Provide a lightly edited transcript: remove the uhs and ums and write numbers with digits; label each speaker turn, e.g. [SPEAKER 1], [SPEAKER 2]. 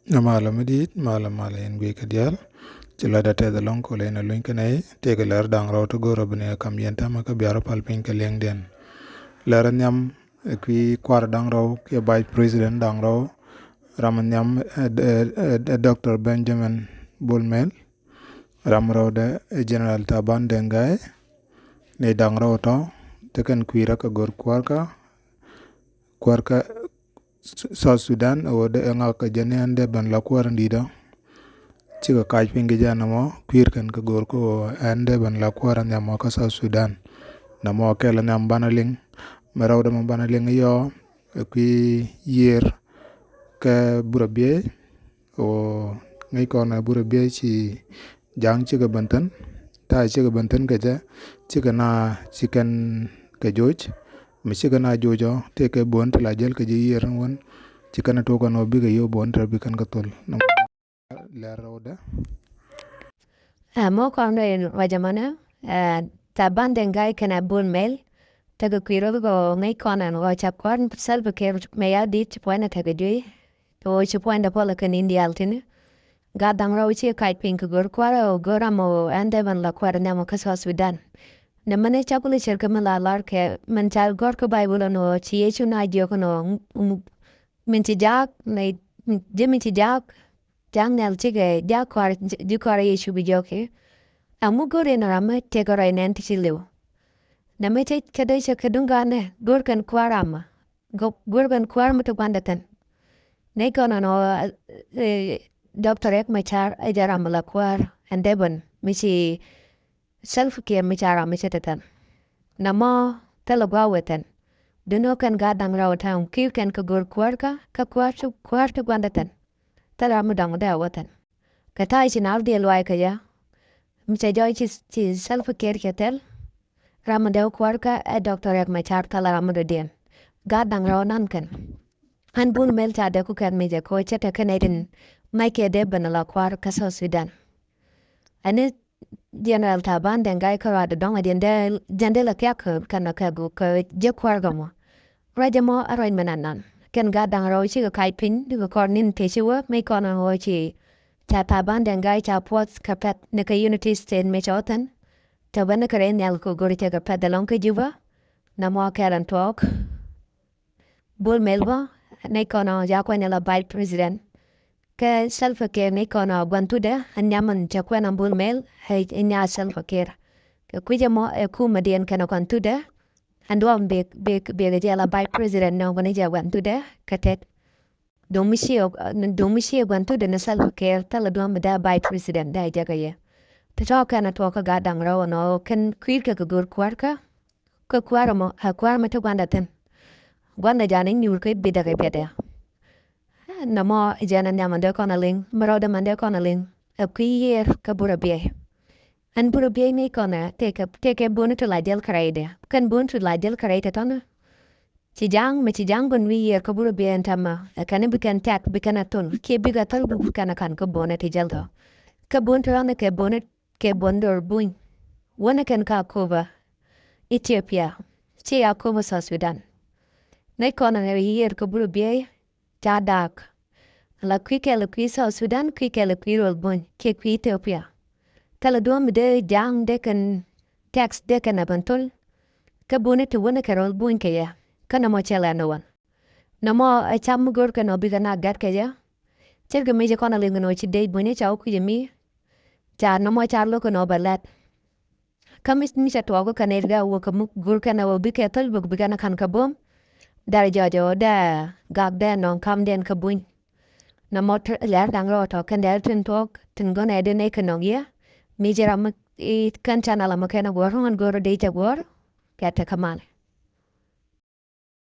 [SPEAKER 1] Mala medit mala en gwe kadial chila da te the long ko le na lun kanai te ke ler dang ro to goro bne kam yenta ma ka biaro pal pin ke leng den ler nyam ki kwar dang ro ke vice president dang ro ram nyam Dr. Benjamin Bulmel ram ro de General Taban Dengai ne dang ro to te kan kwira ka gor kwar ka South Sudan o de nga ka jene ande ban la kwar ndida ci ka kaj pingi jana mo kwir kan ka gor ko ande ban la kwar nyam ka South Sudan na mo ke la nyam banaling maraw da mo banaling yo kwi yer ka burabie o ngai ko na burabie ci jang ci ka bantan ta ci ka bantan ka ja ci ka na ci kan ka joj mi ci ka na jojo te ke bon la jel ka ji yer won ci kana to ko no bi ga yo bon tra bi kan ka tol na la rawda
[SPEAKER 2] Mo kondo in wajamana ta banden gai kana bun mel taga kwiro go ngai kona no chap kwan salva ker me ya dit puana taga dui to chi puanda pola kan indi altine ga dang raw chi kai pink gor kwara o gora mo ande ban la kwara namo kaso Sudan na mane chapuli cher kamala lar ke man chal gor ko bible no chi yechu na dio ko no min ti jak nei jemi ti jak jang nel chige jak kwar di kwara yechu bi joke amu gore na rama te gore nen ti liu na me te kadai cha kadunga ne gorkan kwarama gorkan kwarama to bandatan ne kono no doctor ek machar ajara mala kwar andebon michi self care michara michatan na mo talagwa wetan duno kan gadang rawatan kiu kan ka gor kwarka ka kwartu bandatan tala mu dang da watan ka tai sin aldi alwai ka ya micha joy chi self care ketel Ramadeo kwarka e doctor ek machar kala ramado dien. Gadang raw nankan. Han bun mel ta de kukan meja ko chata kanadin maike de banala kwar kaso Sudan. Ane General Taban dengai kara da donga jandela kya kana kagu ka je kwar gamo. Rajamo aroin mananan. Ken gadang raw chi ka kai pin du ko nin te chiwa me kono ho chi. Ta Taban dengai cha pot kapet nika Unity State me chotan. Ta bana kare nyal ko gori tega pedalon ke juba na mo karan talk bul melba ne kono ja ko nyala by president ke self care ne kono bantude anyaman ja ko na bul mel hay nya self care ke kuje mo e kuma dien kana kontude andom be jala by president no bani ja bantude katet domisi bantude na self care tala dom da by president da jaga ye ta toka na toka gadang raw no kan kwirka ka gur kwarka ka kwara mo ha kwara mata gwanda jana nyur ka bida ka bida na mo jana nyama de kona ling maro de mande kona ling ap kiyer ka bura bie an bura bie ni kona teke bunu to la del kraide kan bunu to la del kraide tona ci jang bun wi yer ka bura bie antama kan bikan tak bikan atun ke biga tal bu kan ka bona ti jalto ka bunu rana ke bondor buin wana kan ka kuba Ethiopia ci ya kuba sa Sudan na kona na yer ko buru bie ta dak la kwi sa Sudan kwi rol bun ke kwi Ethiopia tala dom de jang de kan tax de kan abantul ka bune to wana ka rol bun ke ya kana mo chela no wan na mo a cham gor ka no biga na gat ke ya cerga me je kona lingo no ci de bune cha ku mi cha no mo cha lo ko no balat kamis mi cha to ko kanerga wo ka gur kana wo bi ke tol bu biga na kan ka bom dar jojo da gag da non kam den ka bun na mo ler dang ro to kan der tin tok tin go na de ne ka no ya mi jera ma kan chana la ma kana gor hon gor de ta gor ka ta kamane